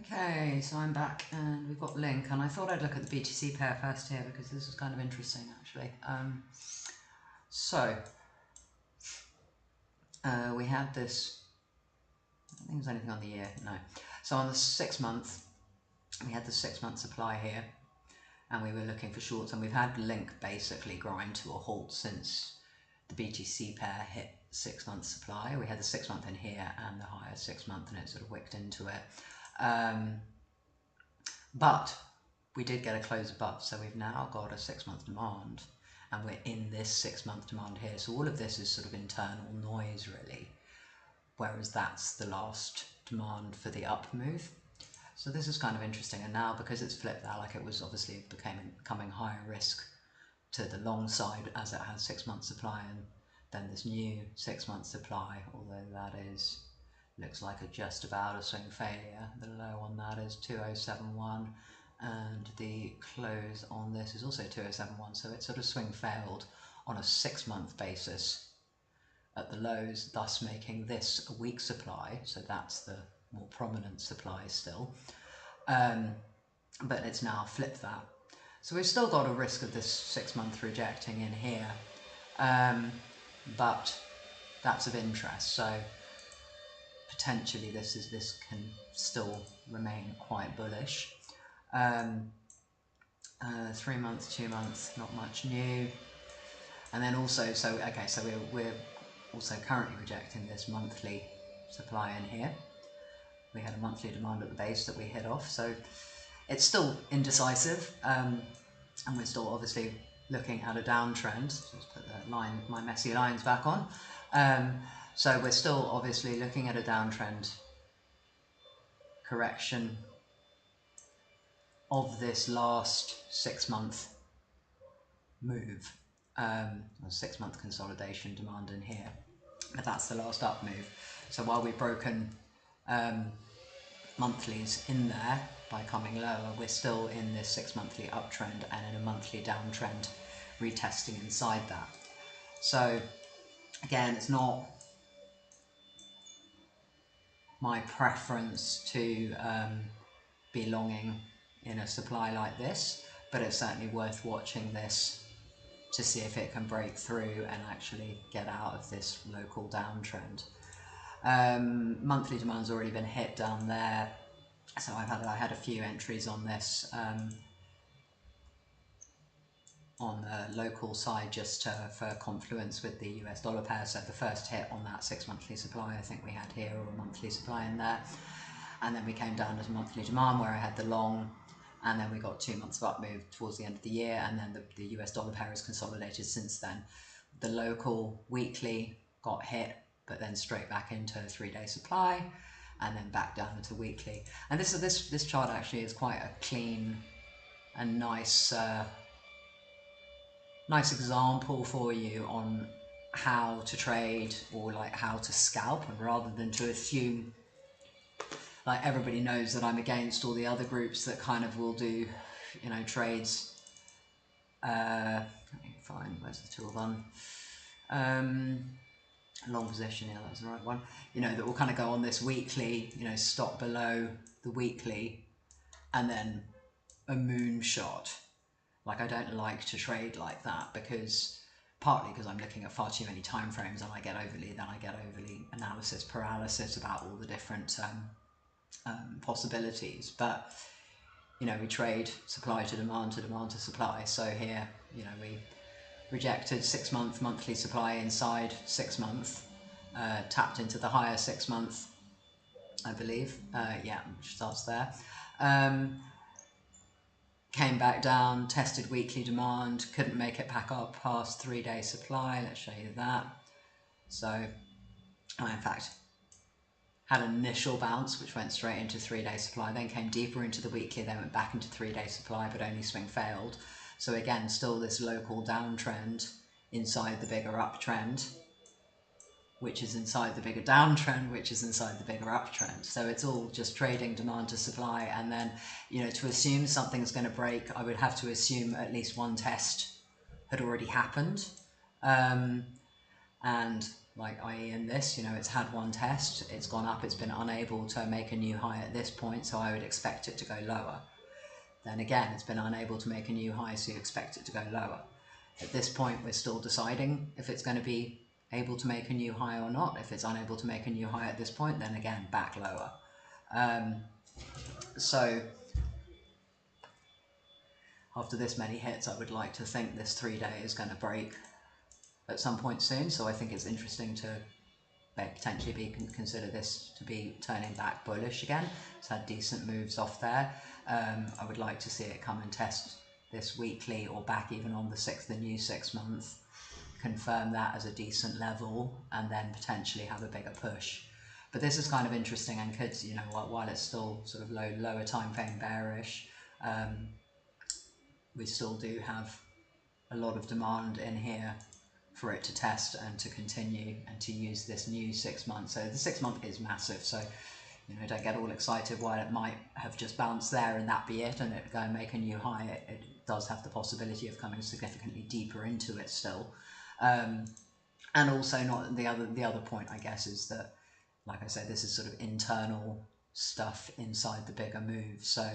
Okay, so I'm back and we've got link, and I thought I'd look at the BTC pair first here because this is kind of interesting actually. We had this, I think there's anything on the year, no. So on the 6 month, we had the 6 month supply here and we were looking for shorts, and we've had link basically grind to a halt since the BTC pair hit 6 month supply. We had the 6 month in here and the higher 6 month, and it sort of wicked into it. But we did get a close above, so we've now got a 6 month demand, and we're in this 6 month demand here. So all of this is sort of internal noise really, whereas that's the last demand for the up move. So this is kind of interesting, and now because it's flipped that, like it was obviously becoming higher risk to the long side as it has 6 month supply, and then this new 6 month supply, although that is looks like just about a swing failure. The low on that is 2071, and the close on this is also 2071, so it sort of swing failed on a 6 month basis at the lows, thus making this a weak supply. So that's the more prominent supply still, but it's now flipped that. So we've still got a risk of this 6 month rejecting in here, but that's of interest. So potentially this can still remain quite bullish. 3 months, 2 months, not much new. And then also, so we're also currently rejecting this monthly supply in here. We had a monthly demand at the base that we hit off, so it's still indecisive, and we're still obviously looking at a downtrend. So let's put my messy lines back on. So we're still obviously looking at a downtrend correction of this last 6 month move, 6 month consolidation demand in here, but that's the last up move. So while we've broken monthlies in there by coming lower, we're still in this 6 monthly uptrend and in a monthly downtrend retesting inside that. So again, it's not my preference to be longing in a supply like this, but it's certainly worth watching this to see if it can break through and actually get out of this local downtrend. Monthly demand's already been hit down there, so I had a few entries on this on the local side just for confluence with the US dollar pair. So the first hit on that 6 monthly supply I think we had here, or a monthly supply in there, and then we came down as a monthly demand where I had the long, and then we got 2 months of up move towards the end of the year, and then the US dollar pair has consolidated since then. The local weekly got hit, but then straight back into 3 day supply, and then back down into weekly. And this chart actually is quite a clean and nice example for you on how to trade, or like how to scalp, and rather than to assume, like everybody knows that I'm against all the other groups that kind of will do, you know, trades. Let me find, where's the tool one? Long position, yeah, that's the right one. You know, that will kind of go on this weekly, you know, stop below the weekly, and then a moonshot. Like, I don't like to trade like that, because partly because I'm looking at far too many time frames, and I get overly analysis paralysis about all the different possibilities. But you know, we trade supply to demand to demand to supply. So here, you know, we rejected 6 month monthly supply inside 6 month, tapped into the higher 6 month, I believe, yeah, which starts there. Came back down, tested weekly demand, couldn't make it back up past 3 day supply. Let's show you that. So I in fact had an initial bounce which went straight into 3 day supply, then came deeper into the weekly, then went back into 3 day supply, but only swing failed. So again, still this local downtrend inside the bigger uptrend, which is inside the bigger downtrend, which is inside the bigger uptrend. So it's all just trading demand to supply. And then, you know, to assume something's going to break, I would have to assume at least one test had already happened. and like i.e. in this, it's had one test, it's gone up, it's been unable to make a new high at this point, so I would expect it to go lower. Then again, it's been unable to make a new high, so you expect it to go lower. At this point, we're still deciding if it's going to be able to make a new high or not. If it's unable to make a new high at this point, then again, back lower. So after this many hits, I would like to think this 3-day is going to break at some point soon. So I think it's interesting to potentially consider this to be turning back bullish again. It's had decent moves off there. I would like to see it come and test this weekly or back even on the new 6 month, confirm that as a decent level, and then potentially have a bigger push. But this is kind of interesting, and could, while it's still sort of lower time frame bearish, we still do have a lot of demand in here for it to test and to continue and to use this new 6 months. So the 6 month is massive, so don't get all excited while it might have just bounced there and that be it, and it go and make a new high. It does have the possibility of coming significantly deeper into it still. And also, not the other point, I guess, is that, like I said, this is sort of internal stuff inside the bigger move. So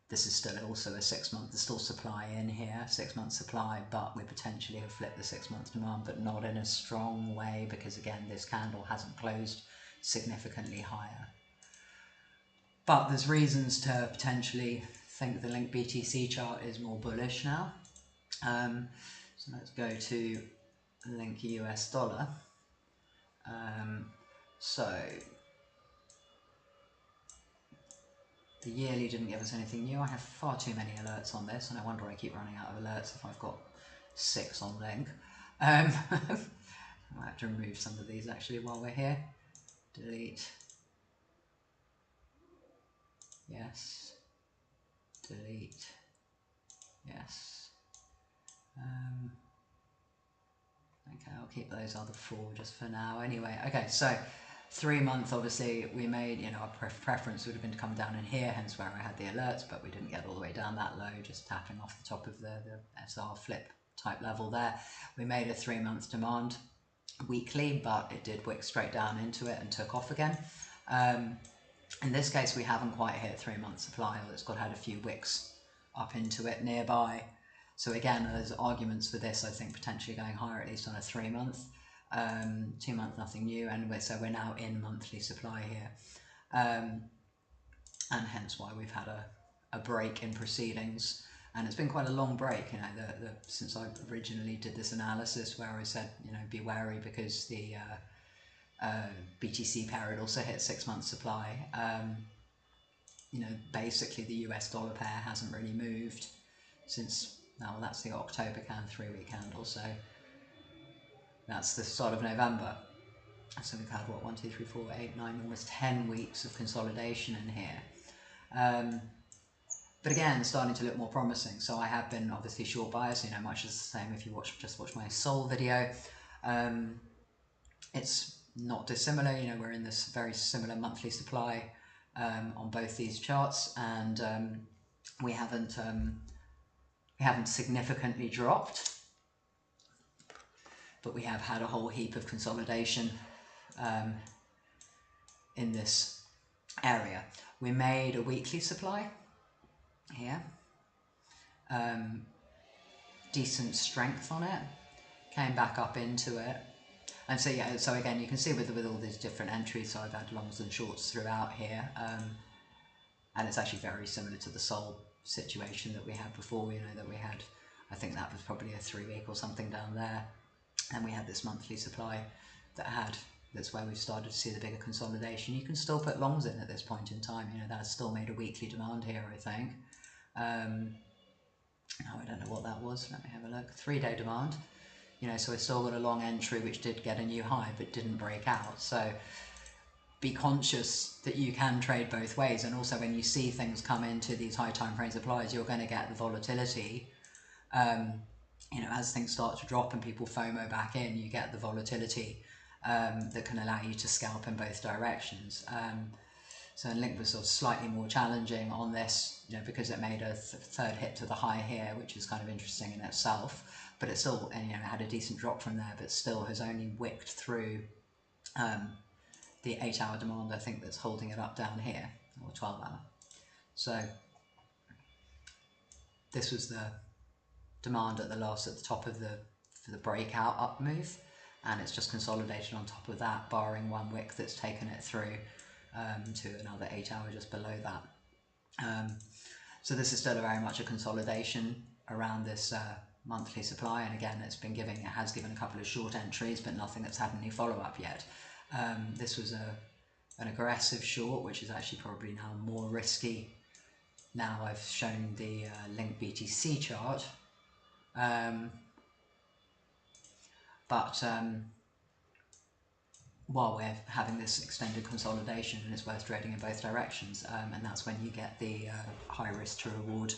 this is still also a 6 month, there's still supply in here, 6 month supply, but we potentially have flipped the 6 month demand, but not in a strong way, because again, this candle hasn't closed significantly higher. But there's reasons to potentially think the Link BTC chart is more bullish now. So let's go to Link US dollar. So the yearly didn't give us anything new. I have far too many alerts on this, and I wonder why I keep running out of alerts if I've got 6 on Link. I might have to remove some of these actually while we're here. Delete. Yes. Delete. Yes. Okay, I'll keep those other 4 just for now. Anyway, okay, so 3 month, obviously, we made, our preference would have been to come down in here, hence where I had the alerts, but we didn't get all the way down that low, just tapping off the top of the SR flip type level there. We made a 3 month demand weekly, but it did wick straight down into it and took off again. In this case, we haven't quite hit 3 month supply, or it's had a few wicks up into it nearby. So again, there's arguments for this, I think, potentially going higher, at least on a 3 month. 2 month, nothing new, and we're now in monthly supply here, and hence why we've had a break in proceedings, and it's been quite a long break, since I originally did this analysis where I said, be wary because the BTC pair had also hit 6 month supply. Basically the US dollar pair hasn't really moved since, well, that's the October 3-week candle, so that's the start of November. So we've had, what, 1, 2, 3, 4, 8, 9, almost 10 weeks of consolidation in here. But again, starting to look more promising. So I have been obviously short bias, much as the same if you just watch my Sol video. It's not dissimilar, we're in this very similar monthly supply on both these charts, and we haven't significantly dropped, but we have had a whole heap of consolidation in this area. We made a weekly supply here, decent strength on it, came back up into it, and so yeah, so again you can see with all these different entries, so I've had longs and shorts throughout here, and it's actually very similar to the Sol situation that we had before, that we had, I think that was probably a 3-week or something down there, and we had this monthly supply that's where we've started to see the bigger consolidation. You can still put longs in at this point in time, that's still made a weekly demand here, I think. I don't know what that was, let me have a look. 3-day demand, so we've still got a long entry which did get a new high but didn't break out. So be conscious that you can trade both ways, and also when you see things come into these high time frame supplies, you're going to get the volatility. As things start to drop and people FOMO back in, you get the volatility that can allow you to scalp in both directions. So link was sort of slightly more challenging on this, you know, because it made a third hit to the high here, which is kind of interesting in itself. But it still, and you know, had a decent drop from there, but still has only wicked through the 8-hour demand, I think, that's holding it up down here, or 12-hour. So this was the demand at the top of the breakout up move, and it's just consolidated on top of that, barring one wick that's taken it through to another 8-hour just below that. So this is still very much a consolidation around this monthly supply, and again it has given a couple of short entries, but nothing that's had any follow-up yet. This was an aggressive short, which is actually probably now more risky. Now I've shown the link BTC chart, but while we're having this extended consolidation, and it's worth trading in both directions, and that's when you get the high risk to reward,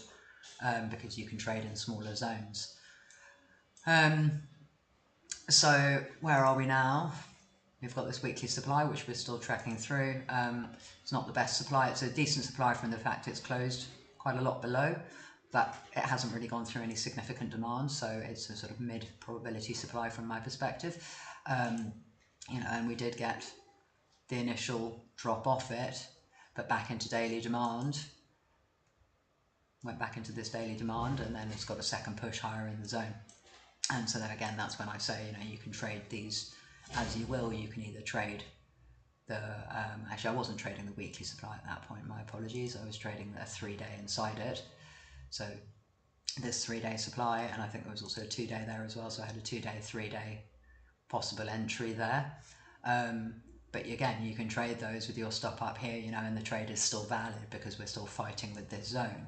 because you can trade in smaller zones. So where are we now? We've got this weekly supply, which we're still tracking through. It's not the best supply. It's a decent supply from the fact it's closed quite a lot below, but it hasn't really gone through any significant demand, so it's a sort of mid-probability supply from my perspective. You know, and we did get the initial drop off it, but back into daily demand. Went back into this daily demand, and then it's got a second push higher in the zone. And so then again, that's when I say, you know, you can trade these as you will. You can either trade the, actually I wasn't trading the weekly supply at that point, my apologies, I was trading the 3-day inside it. So this 3-day supply, and I think there was also a 2-day there as well, so I had a 2-day, 3-day possible entry there. But again, you can trade those with your stop up here, you know, and the trade is still valid because we're still fighting with this zone.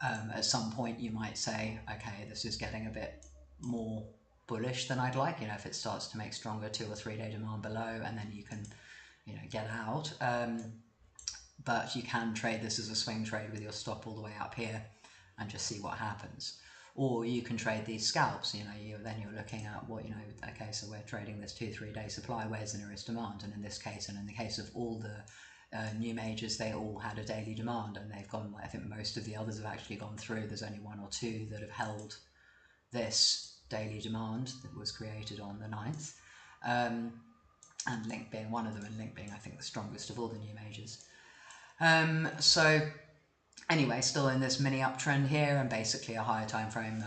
At some point you might say, okay, this is getting a bit more bullish than I'd like, you know, if it starts to make stronger 2 or 3 day demand below, and then you can, you know, get out. But you can trade this as a swing trade with your stop all the way up here and just see what happens. Or you can trade these scalps, you know, then you're looking at what, you know, okay, so we're trading this 2-3 day supply, where's the nearest demand? And in this case, and in the case of all the new majors, they all had a daily demand, and they've gone, I think most of the others have actually gone through. There's only 1 or 2 that have held this daily demand that was created on the 9th, and Link being one of them, and Link being, I think, the strongest of all the new majors. So anyway, still in this mini uptrend here, and basically a higher time frame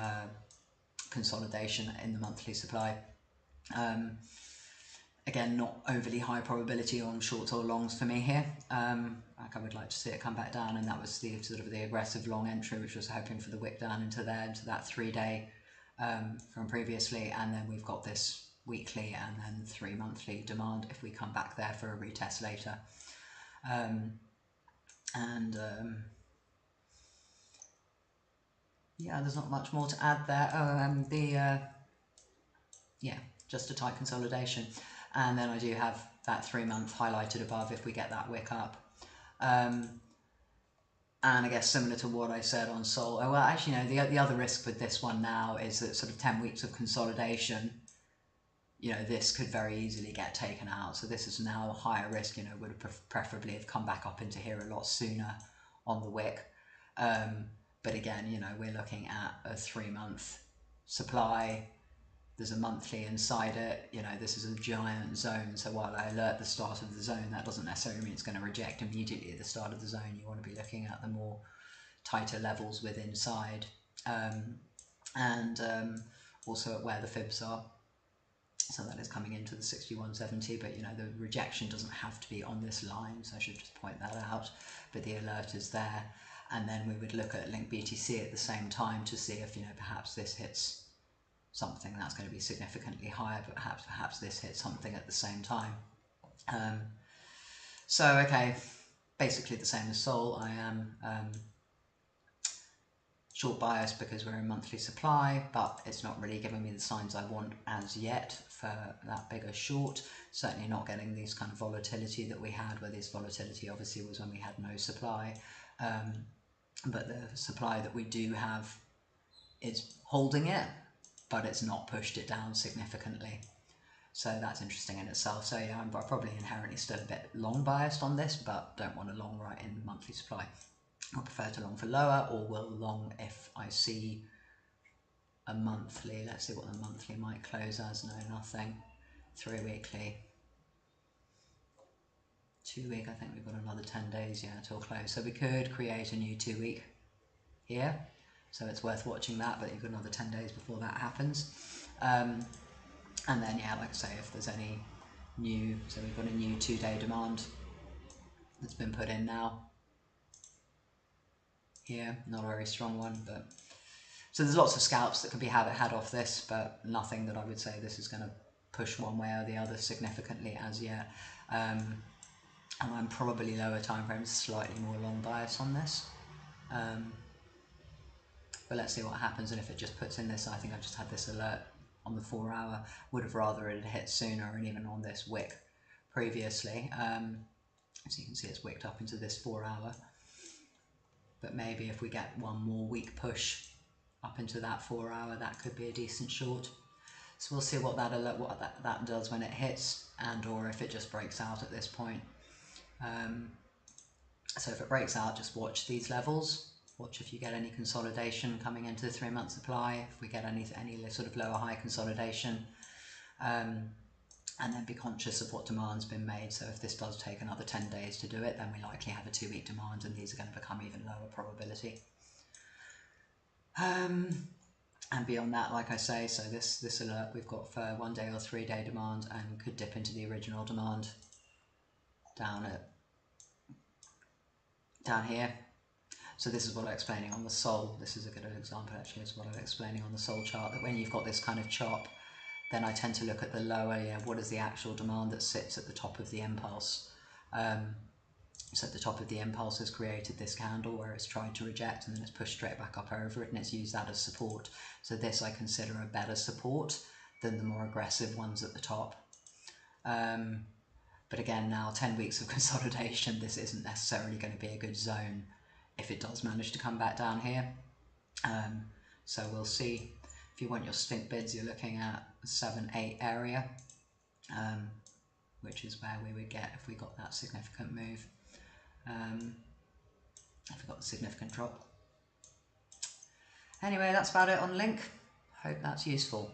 consolidation in the monthly supply. Again, not overly high probability on shorts or longs for me here. Like I would like to see it come back down, and that was the sort of the aggressive long entry, which was hoping for the wick down into there, into that 3 day from previously, and then we've got this weekly and then 3 monthly demand if we come back there for a retest later. Yeah, there's not much more to add there. Yeah, just a tight consolidation. And then I do have that 3 month highlighted above if we get that wick up. And I guess similar to what I said on Sol, well, actually, no, the other risk with this one now is that sort of 10 weeks of consolidation, you know, this could very easily get taken out. So this is now a higher risk, you know, would have preferably have come back up into here a lot sooner on the wick. But again, you know, we're looking at a 3 month supply. There's a monthly inside it, you know, this is a giant zone, so while I alert the start of the zone, that doesn't necessarily mean it's going to reject immediately at the start of the zone. You want to be looking at the more tighter levels with inside, and also at where the fibs are. So that is coming into the 6170, but you know, the rejection doesn't have to be on this line, so I should just point that out, but the alert is there. And then we would look at Link BTC at the same time to see if, you know, perhaps this hits something that's going to be significantly higher, but perhaps this hits something at the same time. So okay, basically the same as Sol. I am short biased because we're in monthly supply, but it's not really giving me the signs I want as yet for that bigger short. Certainly not getting these kind of volatility that we had, where this volatility obviously was when we had no supply. But the supply that we do have is holding it, but it's not pushed it down significantly. So that's interesting in itself. So yeah, I'm probably inherently still a bit long biased on this, but don't want to long right in monthly supply. I prefer to long for lower, or will long if I see a monthly. Let's see what the monthly might close as. No, nothing. 3 weekly. 2 week, I think we've got another 10 days, yeah, till close. So we could create a new 2 week here. So it's worth watching that, but you've got another 10 days before that happens. And then, yeah, like I say, if there's any new, so we've got a new 2-day demand that's been put in now. Here, not a very strong one, but so there's lots of scalps that can be had off this, but nothing that I would say this is going to push one way or the other significantly as yet. And I'm probably lower time frames, slightly more long bias on this. But let's see what happens, and if it just puts in this, I think I just had this alert on the 4 hour, would have rather it had hit sooner, and even on this wick previously. So you can see it's wicked up into this 4 hour. But maybe if we get one more weak push up into that 4 hour, that could be a decent short. So we'll see what that does when it hits, and or if it just breaks out at this point. So if it breaks out, just watch these levels. Watch if you get any consolidation coming into the 3 month supply, if we get any sort of lower high consolidation. And then be conscious of what demand's been made. So if this does take another 10 days to do it, then we likely have a 2 week demand, and these are going to become even lower probability. And beyond that, like I say, so this alert we've got for 1 day or 3 day demand, and could dip into the original demand down here. So this is what I'm explaining on the Sol. This is a good example actually. It's what I'm explaining on the Sol chart, that when you've got this kind of chop, then I tend to look at the lower, what is the actual demand that sits at the top of the impulse. So at the top of the impulse has created this candle where it's tried to reject, and then it's pushed straight back up over it, and it's used that as support. So this I consider a better support than the more aggressive ones at the top. But again, now 10 weeks of consolidation, this isn't necessarily going to be a good zone if it does manage to come back down here. So we'll see. If you want your stink bids, you're looking at 7-8 area, which is where we would get if we got that significant move. If we got the significant drop. Anyway, that's about it on Link. Hope that's useful.